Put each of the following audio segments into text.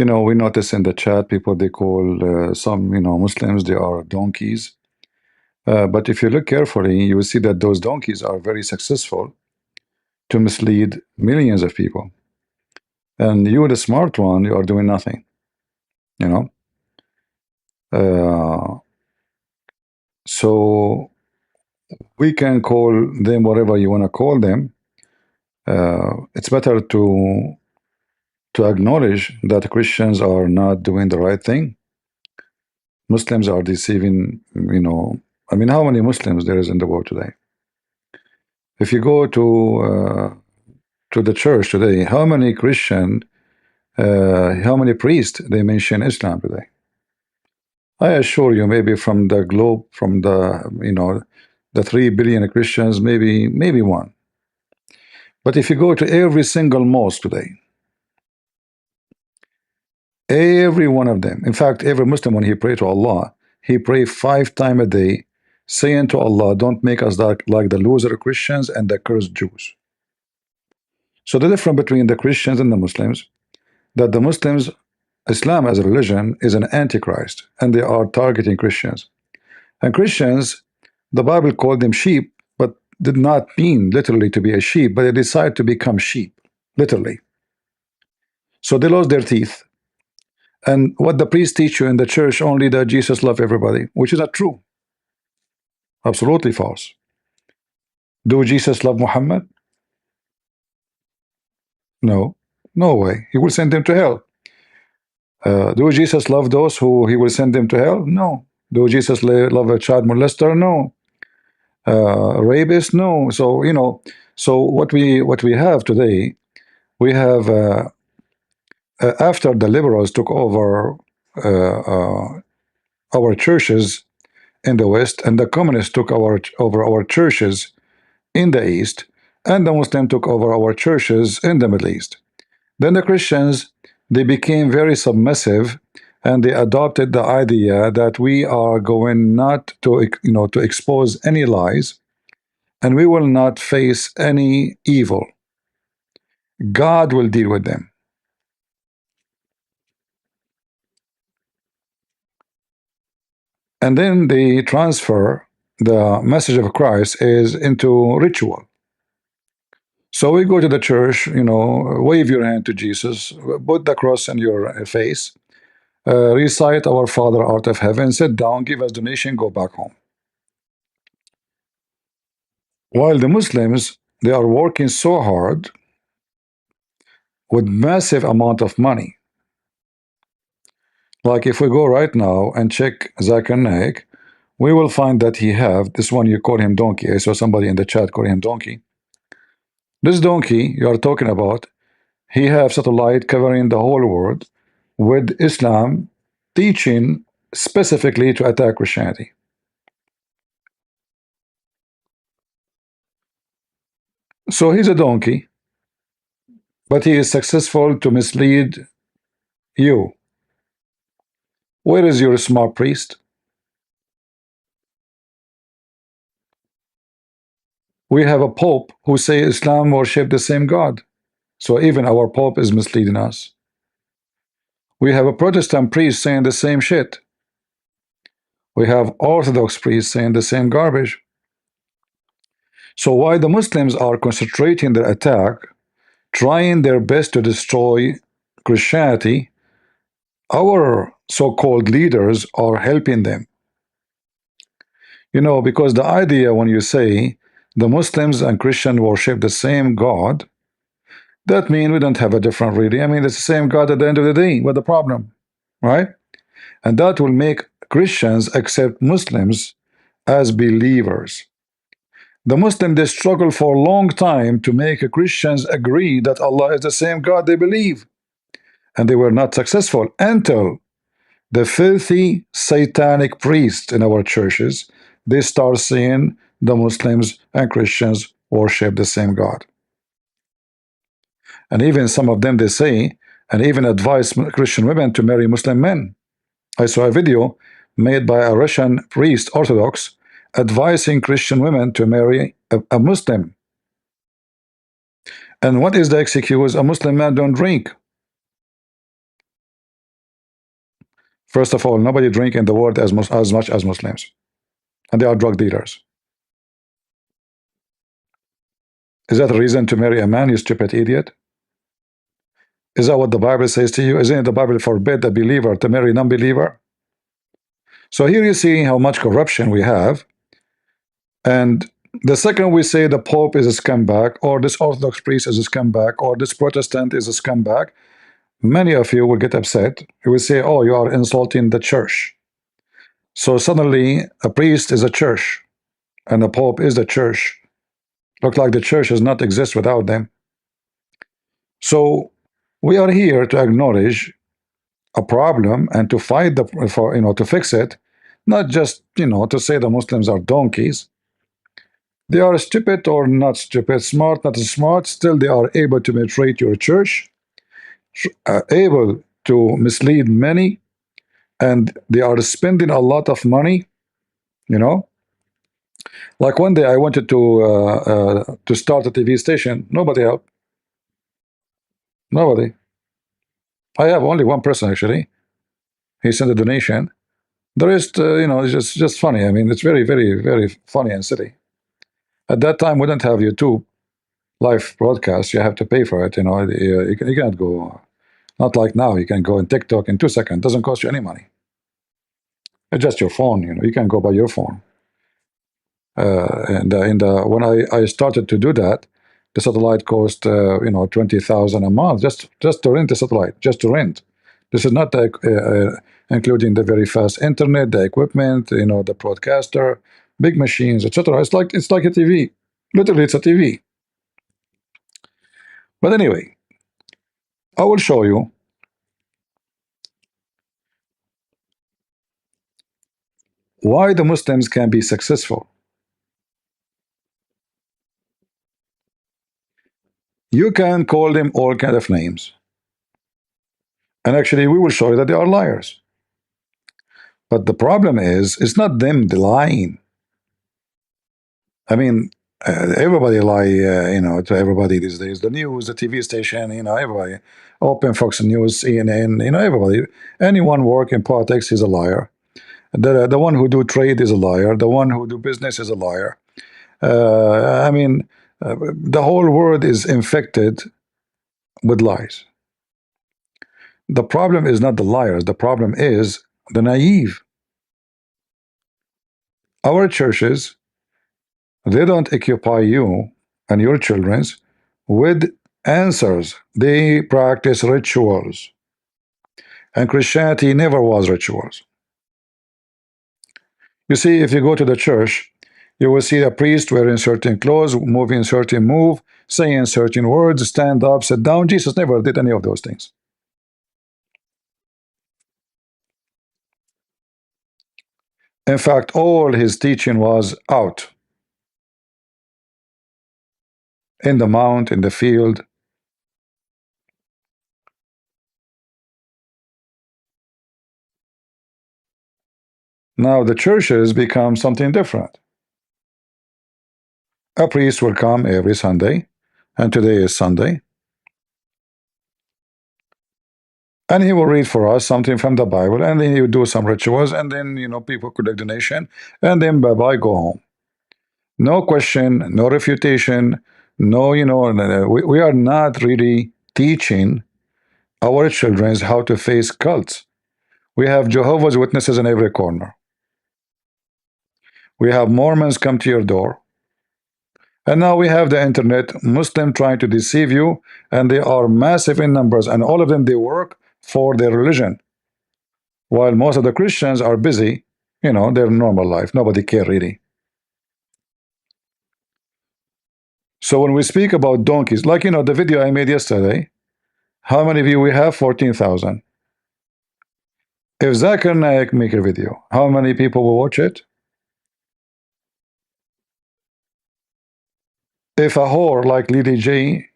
We notice in the chat people they call some Muslims they are donkeys. But if you look carefully, you will see that those donkeys are very successful to mislead millions of people. And you, the smart one, you are doing nothing. You know. So we can call them whatever you want to call them. It's better to acknowledge that Christians are not doing the right thing. Muslims are deceiving. I mean, how many Muslims there is in the world today? If you go to the church today, how many how many priests they mention Islam today? I assure you, maybe from the globe, from the 3 billion Christians, maybe one. But if you go to every single mosque today, every one of them, in fact, every Muslim when he pray to Allah, he pray 5 times a day, saying to Allah, "Don't make us like the loser Christians and the cursed Jews." So the difference between the Christians and the Muslims, that the Muslims, Islam as a religion is an antichrist, and they are targeting Christians. And Christians, the Bible called them sheep, but did not mean literally to be a sheep, but they decided to become sheep, literally. So they lost their teeth. And what the priests teach you in the church, only that Jesus loved everybody, which is not true. Absolutely false. Do Jesus love Muhammad? No. No way. He will send them to hell. Do Jesus love those who he will send them to hell? No. Do Jesus love a child molester? No. Rapist? No. So what we have today, we have after the liberals took over our churches in the West, and the communists took over our churches in the East, and the Muslim took over our churches in the Middle East. Then the Christians, they became very submissive, and they adopted the idea that we are going not to expose any lies, and we will not face any evil. God will deal with them. And then they transfer the message of Christ is into ritual. So we go to the church, wave your hand to Jesus, put the cross in your face, recite our Father art of heaven, sit down, give us donation, go back home. While the Muslims, they are working so hard with massive amount of money. Like if we go right now and check Zakir Naik, we will find that he have this one. You call him donkey. I saw somebody in the chat call him donkey. This donkey you are talking about, he have satellite covering the whole world with Islam teaching specifically to attack Christianity. So he's a donkey, but he is successful to mislead you. Where is your smart priest? We have a pope who say Islam worship the same God. So even our pope is misleading us. We have a Protestant priest saying the same shit. We have Orthodox priests saying the same garbage. So why the Muslims are concentrating their attack, trying their best to destroy Christianity, our so-called leaders are helping them. Because the idea when you say the Muslims and Christian worship the same God, that means we don't have a different really. I mean, it's the same God at the end of the day. What's the problem? Right? And that will make Christians accept Muslims as believers. The Muslims, they struggle for a long time to make Christians agree that Allah is the same God they believe. And they were not successful until the filthy satanic priests in our churches, they start saying the Muslims and Christians worship the same God. And even some of them, they say, and even advise Christian women to marry Muslim men. I saw a video made by a Russian priest, Orthodox, advising Christian women to marry a Muslim. And what is the excuse? A Muslim man don't drink. First of all, nobody drink in the world as much as Muslims, and they are drug dealers. Is that a reason to marry a man, you stupid idiot? Is that what the Bible says to you? Isn't it the Bible forbid a believer to marry a non-believer? So here you see how much corruption we have. And the second we say the Pope is a scumbag, or this Orthodox priest is a scumbag, or this Protestant is a scumbag, many of you will get upset. You will say, oh, you are insulting the church. So suddenly a priest is a church, and the Pope is the church. Look like the church does not exist without them. So we are here to acknowledge a problem and to fight to fix it, not just to say the Muslims are donkeys. They are stupid or not stupid, smart not smart, still they are able to penetrate your church, able to mislead many, and they are spending a lot of money. You know, like one day I wanted to start a TV station. Nobody helped. Nobody. I have only one person actually. He sent a donation. The rest, it's just funny. I mean, it's very, very, very funny and silly. At that time, we didn't have YouTube live broadcast. You have to pay for it. You cannot go. Not like now. You can go in TikTok in 2 seconds. Doesn't cost you any money. It's just your phone. You can go by your phone. When I started to do that, the satellite cost 20,000 a month just to rent the satellite, just to rent. This is not including the very fast internet, the equipment, the broadcaster, big machines, etc. It's like a TV. Literally, it's a TV. But anyway, I will show you why the Muslims can be successful. You can call them all kind of names, and actually, we will show you that they are liars. But the problem is, it's not them lying. I mean, everybody lie, to everybody these days. The news, the TV station, everybody. Open Fox News, CNN, everybody. Anyone work in politics is a liar. The one who do trade is a liar. The one who do business is a liar. I mean, the whole world is infected with lies. The problem is not the liars. The problem is the naive. Our churches, they don't occupy you and your children's with answers. They practice rituals. And Christianity never was rituals. You see, if you go to the church, you will see a priest wearing certain clothes, moving certain move, saying certain words, stand up, sit down. Jesus never did any of those things. In fact, all his teaching was out. In the mount, in the field. Now the churches become something different. A priest will come every Sunday, and today is Sunday, and he will read for us something from the Bible, and then he will do some rituals, and then people collect donation, and then bye-bye, go home. No question, no refutation, no, we are not really teaching our children how to face cults. We have Jehovah's Witnesses in every corner. We have Mormons come to your door. And now we have the internet, Muslim trying to deceive you, and they are massive in numbers, and all of them, they work for their religion. While most of the Christians are busy, their normal life. Nobody care really. So when we speak about donkeys, like the video I made yesterday, how many views we have? 14,000. If Zakir Naik make a video, how many people will watch it? If a whore like Lady J,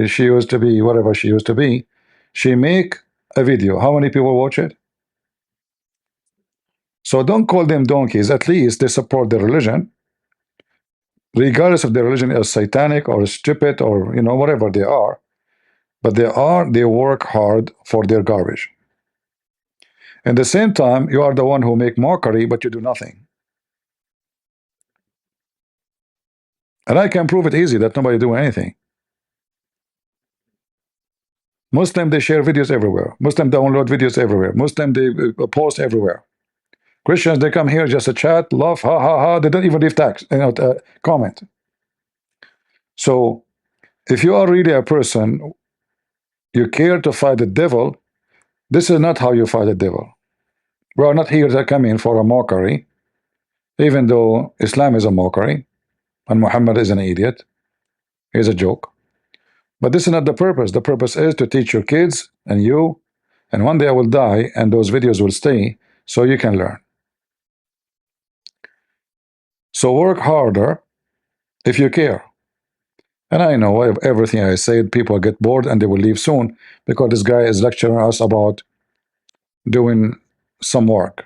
she used to be whatever she used to be, she make a video, how many people watch it? So don't call them donkeys. At least they support their religion, regardless of their religion is satanic or stupid or whatever they are. But they work hard for their garbage. At the same time, you are the one who make mockery, but you do nothing. And I can prove it easy that nobody do anything. Muslim, they share videos everywhere. Muslim download videos everywhere. Muslim, they post everywhere. Christians, they come here just a chat, laugh, ha ha ha. They don't even leave tax, comment. So if you are really a person, you care to fight the devil, this is not how you fight the devil. We are not here to come in for a mockery, even though Islam is a mockery and Muhammad is an idiot. He's a joke. But this is not the purpose. The purpose is to teach your kids and you, and one day I will die and those videos will stay so you can learn. So work harder if you care. And I know everything I said, people get bored and they will leave soon because this guy is lecturing us about doing some work.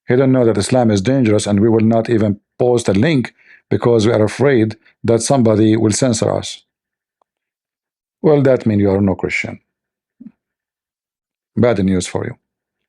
He don't know that Islam is dangerous, and we will not even post a link because we are afraid that somebody will censor us. Well, that means you are no Christian. Bad news for you.